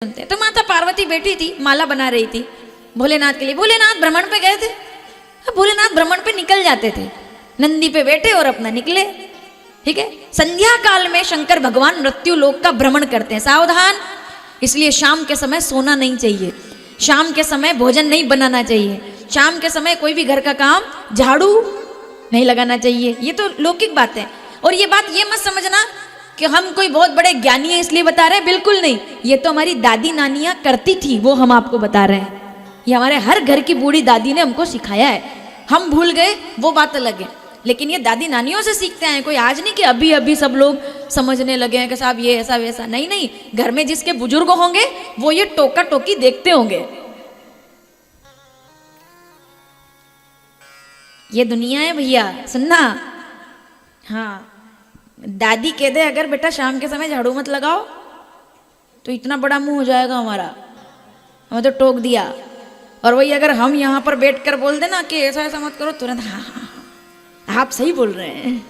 सुनते। तो माता पार्वती बैठी थी, माला बना रही थी भोलेनाथ के लिए। भोलेनाथ भ्रमण पे गए थे। भोलेनाथ भ्रमण पे निकल जाते थे, नंदी पे बैठे और अपना निकले। ठीक है, संध्या काल में शंकर भगवान मृत्यु लोक का भ्रमण करते हैं। सावधान, इसलिए शाम के समय सोना नहीं चाहिए, शाम के समय भोजन नहीं बनाना चाहिए, शाम के समय कोई भी घर का काम झाड़ू नहीं लगाना चाहिए। ये तो लौकिक बात है। और ये बात ये मत समझना कि हम कोई बहुत बड़े ज्ञानी हैं इसलिए बता रहे हैं, बिल्कुल नहीं। ये तो हमारी दादी नानियां करती थी, वो हम आपको बता रहे हैं। ये हमारे हर घर की बूढ़ी दादी ने हमको सिखाया है। हम भूल गए वो बात अलग है, लेकिन ये दादी नानियों से सीखते हैं। कोई आज नहीं कि अभी अभी सब लोग समझने लगे हैं कि साहब ये ऐसा वैसा। नहीं नहीं, घर में जिसके बुजुर्ग होंगे वो ये टोका टोकी देखते होंगे। ये दुनिया है भैया, सुनना। हाँ, दादी कह दे अगर बेटा शाम के समय झाड़ू मत लगाओ तो इतना बड़ा मुंह हो जाएगा हमारा, हमें तो टोक दिया। और वही अगर हम यहाँ पर बैठ कर बोल देना कि ऐसा ऐसा मत करो, तुरंत हाँ हाँ हाँ आप सही बोल रहे हैं।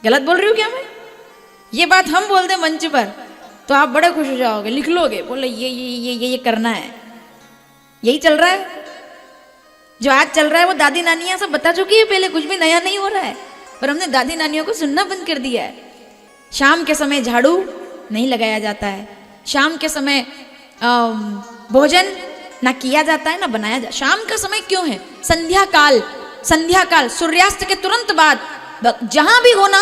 गलत बोल रही हूँ क्या मैं? ये बात हम बोल दें मंच पर तो आप बड़े खुश हो जाओगे, लिख लोगे, बोले ये करना है। यही चल रहा है, जो आज चल रहा है वो दादी नानियां सब बता चुकी है पहले, कुछ भी नया नहीं हो रहा है। पर हमने दादी नानियों को सुनना बंद कर दिया है। शाम के समय झाड़ू नहीं लगाया जाता है, शाम के समय भोजन ना किया जाता है ना बनाया जाता। शाम का समय क्यों है? संध्या काल सूर्यास्त के तुरंत बाद जहां भी होना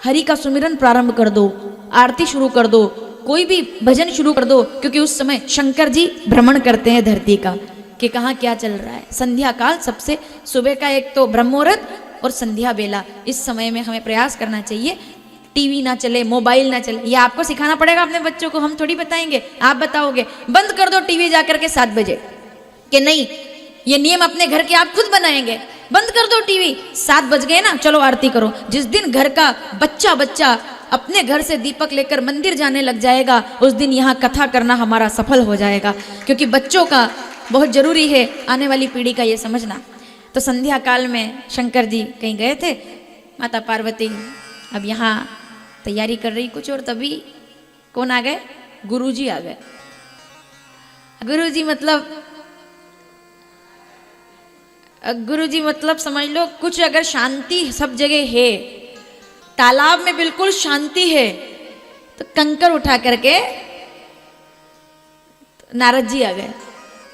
हरि का सुमिरन प्रारंभ कर दो, आरती शुरू कर दो, कोई भी भजन शुरू कर दो, क्योंकि उस समय शंकर जी भ्रमण करते हैं धरती का कि कहाँ क्या चल रहा है। संध्या काल सबसे सुबह का एक तो ब्रह्ममुहूर्त और संध्या बेला, इस समय में हमें प्रयास करना चाहिए टीवी ना चले, मोबाइल ना चले। ये आपको सिखाना पड़ेगा अपने बच्चों को, हम थोड़ी बताएंगे, आप बताओगे। बंद कर दो टीवी जाकर के 7 बजे, कि नहीं ये नियम अपने घर के आप खुद बनाएंगे। बंद कर दो टीवी, 7 बज गए ना, चलो आरती करो। जिस दिन घर का बच्चा अपने घर से दीपक लेकर मंदिर जाने लग जाएगा, उस दिन यहाँ कथा करना हमारा सफल हो जाएगा, क्योंकि बच्चों का बहुत जरूरी है आने वाली पीढ़ी का ये समझना। तो संध्या काल में शंकर जी कहीं गए थे, माता पार्वती अब यहाँ तैयारी कर रही कुछ, और तभी कौन आ गए? गुरुजी आ गए। गुरुजी मतलब समझ लो कुछ अगर शांति सब जगह है, तालाब में बिल्कुल शांति है, तो कंकर उठा करके नारद जी आ गए।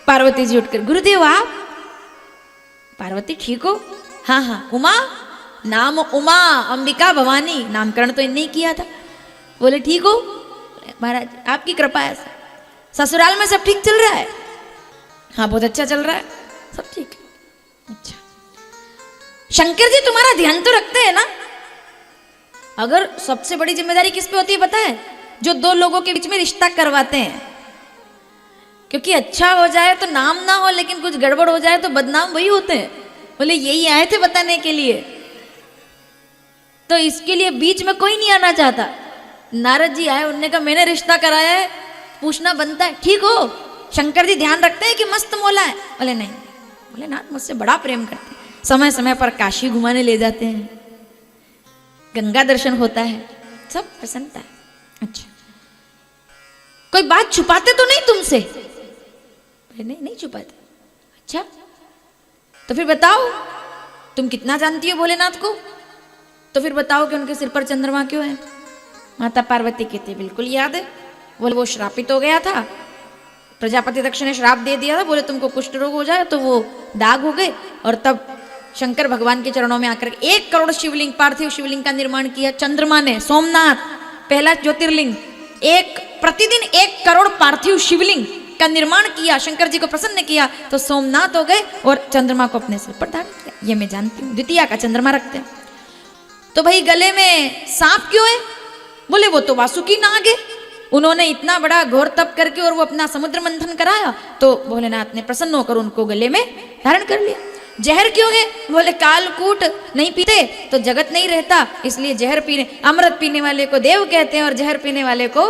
पार्वती जी उठकर, गुरुदेव आप? पार्वती ठीक हो? हाँ हाँ। उमा, नाम उमा अंबिका भवानी, नामकरण तो इन्हें किया था। बोले ठीक हो? महाराज आपकी कृपा है। ससुराल में सब ठीक चल रहा है? हाँ बहुत अच्छा चल रहा है, सब ठीक है। अच्छा, शंकर जी तुम्हारा ध्यान तो रखते हैं ना? अगर सबसे बड़ी जिम्मेदारी किस पे होती है पता है? जो दो लोगों के बीच में रिश्ता करवाते हैं, क्योंकि अच्छा हो जाए तो नाम ना हो, लेकिन कुछ गड़बड़ हो जाए तो बदनाम वही होते हैं। बोले यही आए थे बताने के लिए, तो इसके लिए बीच में कोई नहीं आना चाहता। नारद जी आए, उन्होंने कहा मैंने रिश्ता कराया है, पूछना बनता है ठीक हो? शंकर जी ध्यान रखते हैं कि मस्त मौला है? बोले नहीं। बोले नाथ मुझसे बड़ा प्रेम करते हैं, समय समय पर काशी घुमाने ले जाते हैं, गंगा दर्शन होता है, सब प्रसन्नता है। अच्छा, कोई बात छुपाते तो नहीं तुमसे? नहीं छुपाते। अच्छा, तो फिर बताओ तुम कितना जानती हो भोलेनाथ को? तो फिर बताओ कि उनके सिर पर चंद्रमा क्यों है? माता पार्वती कहती बिल्कुल याद है। बोले वो श्रापित हो गया था, प्रजापति दक्ष ने श्राप दे दिया था, बोले तुमको कुष्ठ रोग हो जाए, तो वो दाग हो गए। और तब शंकर भगवान के चरणों में आकर 1 करोड़ शिवलिंग, पार्थिव शिवलिंग का निर्माण किया चंद्रमा ने। सोमनाथ पहला ज्योतिर्लिंग, प्रतिदिन 1 करोड़ पार्थिव शिवलिंग का निर्माण किया, शंकर जी को प्रसन्न किया, तो सोमनाथ हो गए और चंद्रमा को अपने सिर पर धारण किया। ये मैं जानती हूँ, द्वितीया का चंद्रमा रखते हैं। तो भाई गले में सांप क्यों है? बोले वो तो वासुकी नाग है, उन्होंने इतना बड़ा घोर तप करके और वो अपना समुद्र मंथन कराया, तो भोलेनाथ ने प्रसन्न होकर उनको गले में धारण कर लिया। जहर क्यों है? बोले कालकूट नहीं पीते तो जगत नहीं रहता, इसलिए जहर पीने, अमृत पीने वाले को देव कहते हैं और जहर पीने वाले को।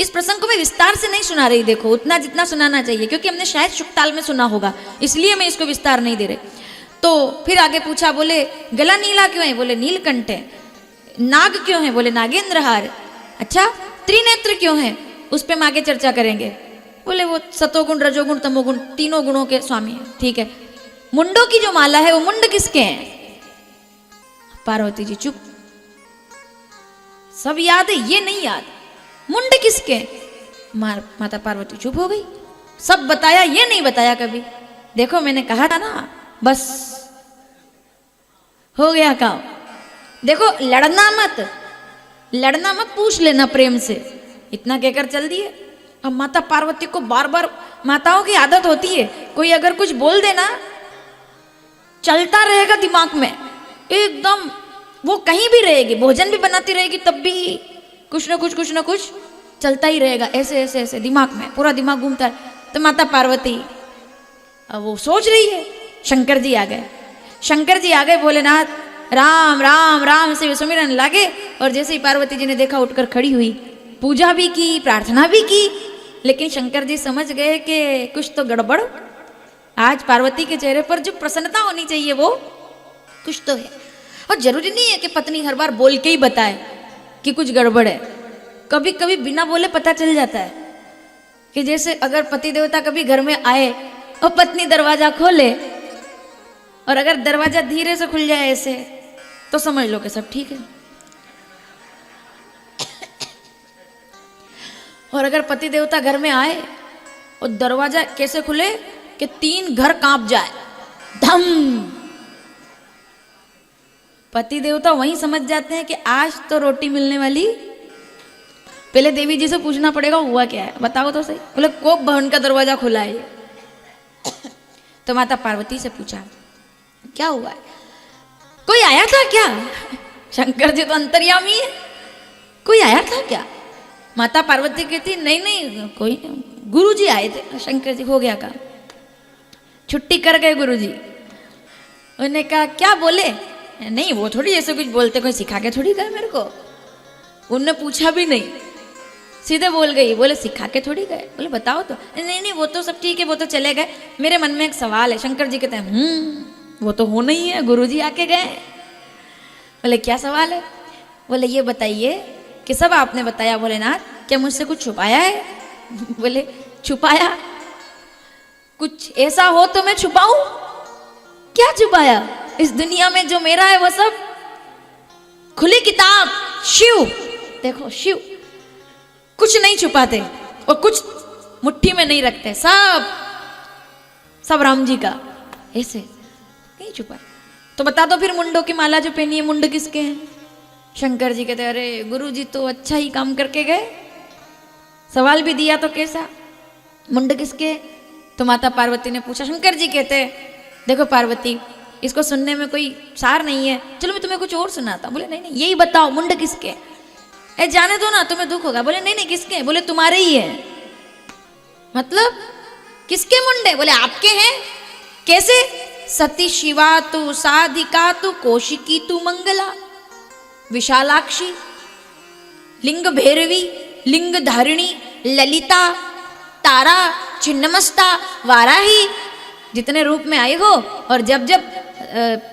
इस प्रसंग को मैं विस्तार से नहीं सुना रही, देखो उतना जितना सुनाना चाहिए, क्योंकि हमने शायद शुक्ताल में सुना होगा, इसलिए मैं इसको विस्तार नहीं दे रही। तो फिर आगे पूछा, बोले गला नीला क्यों है? बोले नीलकंठ है। नाग क्यों है? बोले नागेंद्र हार। अच्छा, त्रिनेत्र क्यों है, उस पे हम आगे चर्चा करेंगे। बोले वो सतोगुण रजोगुण तमोगुण तीनों गुणों के स्वामी है, ठीक है। मुंडों की जो माला है वो मुंड किसके हैं? पार्वती जी चुप, सब याद है ये नहीं याद, मुंड किसके? माता पार्वती चुप हो गई। सब बताया, ये नहीं बताया कभी। देखो मैंने कहा था ना, बस हो गया काम। देखो लड़ना मत, पूछ लेना प्रेम से, इतना कहकर चल दिए। अब माता पार्वती को बार बार, माताओं की आदत होती है, कोई अगर कुछ बोल देना चलता रहेगा दिमाग में एकदम, वो कहीं भी रहेगी, भोजन भी बनाती रहेगी तब भी कुछ ना कुछ चलता ही रहेगा, ऐसे ऐसे ऐसे दिमाग में पूरा दिमाग घूमता है। तो माता पार्वती अब वो सोच रही है, शंकर जी आ गए, भोलेनाथ राम राम राम से सुमिरन लागे। और जैसे ही पार्वती जी ने देखा, उठकर खड़ी हुई, पूजा भी की, प्रार्थना भी की। लेकिन शंकर जी समझ गए कि कुछ तो गड़बड़, आज पार्वती के चेहरे पर जो प्रसन्नता होनी चाहिए वो कुछ तो है। और जरूरी नहीं है कि पत्नी हर बार बोल के ही बताए कि कुछ गड़बड़ है, कभी कभी बिना बोले पता चल जाता है। कि जैसे अगर पति देवता कभी घर में आए और पत्नी दरवाजा खोले, और अगर दरवाजा धीरे से खुल जाए ऐसे, तो समझ लो कि सब ठीक है। और अगर पति देवता घर में आए और दरवाजा कैसे खुले कि 3 घर कांप जाए, धम, पति देवता वहीं समझ जाते हैं कि आज तो रोटी मिलने वाली। पहले देवी जी से पूछना पड़ेगा हुआ क्या है, बताओ तो सही। बोले कोप भवन का दरवाजा खुला है। तो माता पार्वती से पूछा क्या हुआ है, कोई आया था क्या? शंकर जी तो अंतर्यामी है, कोई आया था क्या? माता पार्वती कहती नहीं कोई, गुरु जी आए थे। शंकर जी हो गया काम, छुट्टी कर गए गुरु जी। उन्होंने कहा क्या बोले? नहीं वो थोड़ी ऐसे कुछ बोलते, कोई सिखा के थोड़ी गए मेरे को। उनने पूछा भी नहीं, सीधे बोल गई। बोले सिखा के थोड़ी गए? बोले बताओ तो। नहीं वो तो सब ठीक है, वो तो चले गए, मेरे मन में एक सवाल है। शंकर जी कहते हैं वो तो होना ही है, गुरु जी आके गए। बोले क्या सवाल है? बोले ये बताइए कि सब आपने बताया भोलेनाथ, क्या मुझसे कुछ छुपाया है? बोले छुपाया, कुछ ऐसा हो तो मैं छुपाऊं? क्या छुपाया? इस दुनिया में जो मेरा है वो सब खुली किताब, शिव। देखो शिव कुछ नहीं छुपाते और कुछ मुट्ठी में नहीं रखते, सब राम जी का, ऐसे नहीं छुपा। तो बता दो फिर मुंडों की माला जो पहनी है, मुंड किसके हैं? शंकर जी कहते अरे गुरु जी तो अच्छा ही काम करके गए, सवाल भी दिया तो कैसा, मुंड किसके? तो माता पार्वती ने पूछा। शंकर जी कहते देखो पार्वती, इसको सुनने में कोई सार नहीं है, चलो मैं तुम्हें कुछ और सुनाता। बोले नहीं यही बताओ मुंड किसके? जाने दो ना, तुम्हें दुख होगा। बोले नहीं किसके? बोले तुम्हारे ही है। मतलब किसके मुंडे? बोले आपके हैं। कैसे? सती शिवा तू साधिका तू कौशिकी तू मंगला विशालाक्षी लिंग भैरवी लिंग धारिणी ललिता तारा छिन्नमस्ता वाराही, जितने रूप में आए हो, और जब जब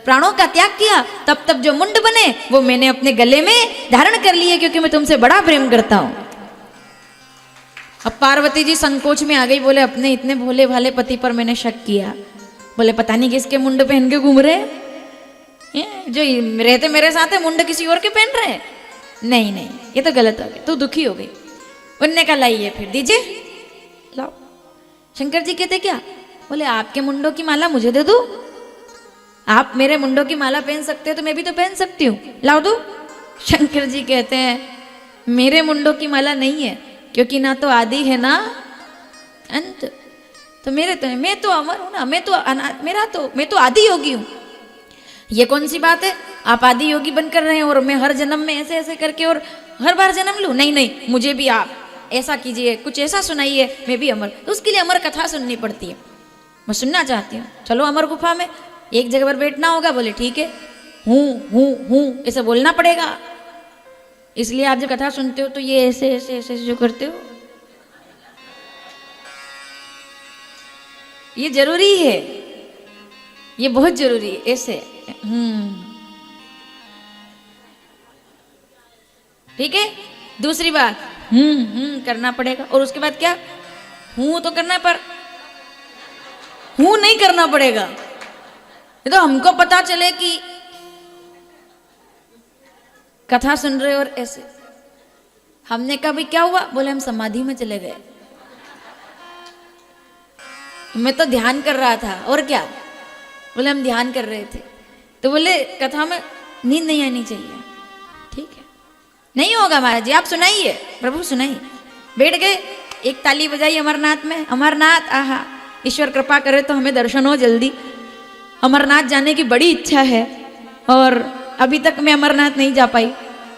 प्राणों का त्याग किया तब तब जो मुंड बने वो मैंने अपने गले में धारण कर लिए, क्योंकि मैं तुमसे बड़ा प्रेम करता हूं। अब पार्वती जी संकोच में आ गई। बोले अपने इतने भोले भाले पति पर मैंने शक किया। बोले पता नहीं किसके मुंड पहन के घूम रहे, जो रहते मेरे साथ है मुंड किसी और के पहन रहे। नहीं ये तो गलत हो गया, तो दुखी हो गई। उनने कहा लाइए फिर दीजिए, लाओ। शंकर जी कहते क्या? बोले आपके मुंडों की माला मुझे दे दो, आप मेरे मुंडों की माला पहन सकते हो तो मैं भी तो पहन सकती हूँ, लाओ दो। शंकर जी कहते हैं मेरे मुंडों की माला नहीं है, क्योंकि ना तो आदि है ना अंत, तो मेरे तो है, मैं तो अमर हूं ना, मैं तो आदि योगी हूं। ये कौन सी बात है, आप आदि योगी बनकर रहे हैं और मैं हर जन्म में ऐसे ऐसे करके और हर बार जन्म लूं? नहीं मुझे भी आप ऐसा कीजिए, कुछ ऐसा सुनाइए, मैं भी अमर। तो उसके लिए अमर कथा सुननी पड़ती है, मैं सुनना चाहती हूँ। चलो अमर गुफा में एक जगह पर बैठना होगा। बोले ठीक है, हूँ ऐसे बोलना पड़ेगा। इसलिए आप जब कथा सुनते हो तो ये ऐसे ऐसे ऐसे जो करते हो, ये जरूरी है, ये बहुत जरूरी है। ऐसे ठीक है। दूसरी बात, करना पड़ेगा। और उसके बाद क्या, हूं तो करना है पर हूं नहीं करना पड़ेगा। ये तो हमको पता चले कि कथा सुन रहे और ऐसे। हमने कहा भाई क्या हुआ, बोले हम समाधि में चले गए। मैं तो ध्यान कर रहा था। और क्या, बोले हम ध्यान कर रहे थे। तो बोले कथा में नींद नहीं आनी चाहिए। ठीक है, नहीं होगा महाराज जी, आप सुनाइए, प्रभु सुनाइए। बैठ गए, एक ताली बजाई अमरनाथ में। अमरनाथ, आहा, ईश्वर कृपा करे तो हमें दर्शन हो जल्दी। अमरनाथ जाने की बड़ी इच्छा है और अभी तक मैं अमरनाथ नहीं जा पाई,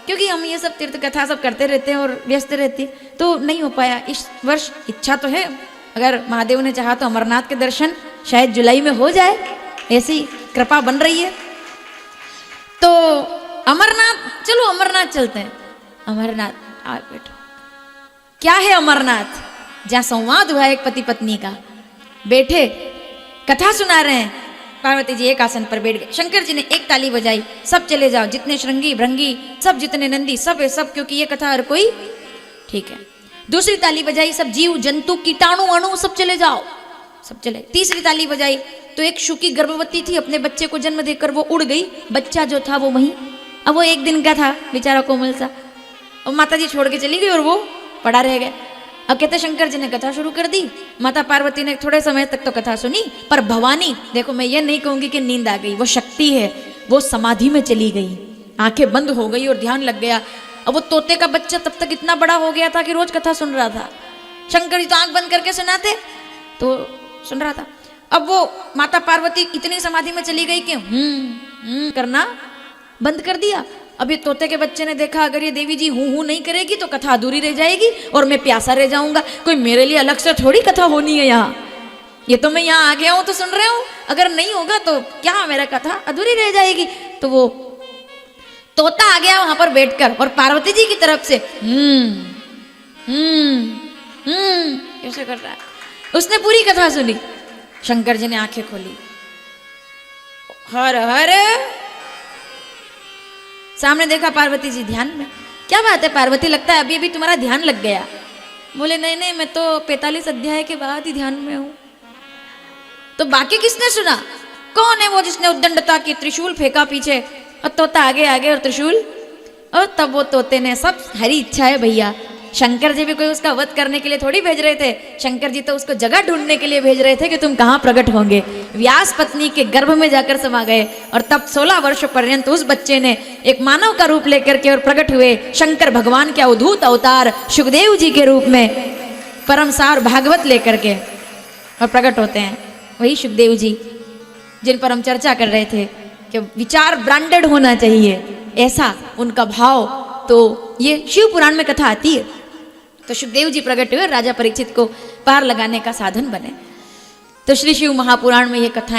क्योंकि हम ये सब तीर्थ कथा सब करते रहते हैं और व्यस्त रहती, तो नहीं हो पाया। इस वर्ष इच्छा तो है, अगर महादेव ने चाहा तो अमरनाथ के दर्शन शायद जुलाई में हो जाए, ऐसी कृपा बन रही है। तो अमरनाथ, चलो अमरनाथ चलते हैं। अमरनाथ, आ बैठो। क्या है अमरनाथ? जहां संवाद हुआ एक पति पत्नी का, बैठे कथा सुना रहे हैं। पार्वती जी एक आसन पर बैठ गए, शंकर जी ने एक ताली बजाई, सब चले जाओ, जितने श्रृंगी भृंगी सब, जितने नंदी सब है सब, क्योंकि ये कथा हर कोई, ठीक है। दूसरी ताली बजाई, सब जीव जंतु कीटाणु अणु सब चले जाओ, सब चले। तीसरी ताली बजाई तो एक शुकी गर्भवती थी, अपने बच्चे को जन्म देकर वो उड़ गई, बच्चा जो था वो वहीं, अब वो एक दिन का था बेचारा कोमल सा, और माता जी छोड़ के चली गई और वो पड़ा रह गया। अब कहते शंकर जी ने कथा शुरू कर दी, माता पार्वती ने थोड़े समय तक तो कथा सुनी, पर भवानी, देखो मैं ये नहीं कहूंगी कि नींद आ गई, वो शक्ति है, वो समाधि में चली गई, आंखें बंद हो गई और ध्यान लग गया। अब वो तोते का बच्चा तब तक इतना बड़ा हो गया था कि रोज कथा सुन रहा था। शंकर जी तो आंख बंद करके सुनाते, तो सुन रहा था। अब वो माता पार्वती इतनी समाधि में चली गई कि करना बंद कर दिया। अब ये तोते के बच्चे ने देखा, अगर ये देवी जी हूं नहीं करेगी तो कथा अधूरी रह जाएगी और मैं प्यासा रह जाऊंगा, कोई मेरे लिए अलग से थोड़ी कथा होनी है यहाँ, ये तो मैं यहाँ आ गया हूं तो सुन रहे हूं, अगर नहीं होगा तो क्या मेरा कथा अधूरी रह जाएगी। तो वो तोता आ गया वहां पर बैठकर और पार्वती जी की तरफ से ऐसे कर रहा है। उसने पूरी कथा सुनी। शंकर जी ने आंखें खोली, हर हर, सामने देखा पार्वती जी ध्यान में। क्या बात है पार्वती, लगता है अभी अभी तुम्हारा ध्यान लग गया। बोले नहीं नहीं, मैं तो 45 अध्याय के बाद ही ध्यान में हूं। तो बाकी किसने सुना? कौन है वो जिसने उद्दंडता की, त्रिशूल फेंका पीछे और तोता आगे आगे और त्रिशूल, और तब वो तोते ने, सब हरी इच्छा है भैया। शंकर जी भी कोई उसका वध करने के लिए थोड़ी भेज रहे थे, शंकर जी तो उसको जगह ढूंढने के लिए भेज रहे थे कि तुम कहाँ प्रकट होंगे। व्यास पत्नी के गर्भ में जाकर समा गए और तब 16 वर्ष पर्यंत उस बच्चे ने एक मानव का रूप लेकर के और प्रकट हुए। शंकर भगवान के अवधूत अवतार सुखदेव जी के रूप में परम सार भागवत लेकर के और प्रकट होते हैं। वही सुखदेव जी जिन पर हम चर्चा कर रहे थे कि विचार ब्रांडेड होना चाहिए, ऐसा उनका भाव। तो ये शिव पुराण में कथा आती है। तो सुखदेव जी प्रकट हुए, राजा परीक्षित को पार लगाने का साधन बने। तो श्री शिव महापुराण में ये कथा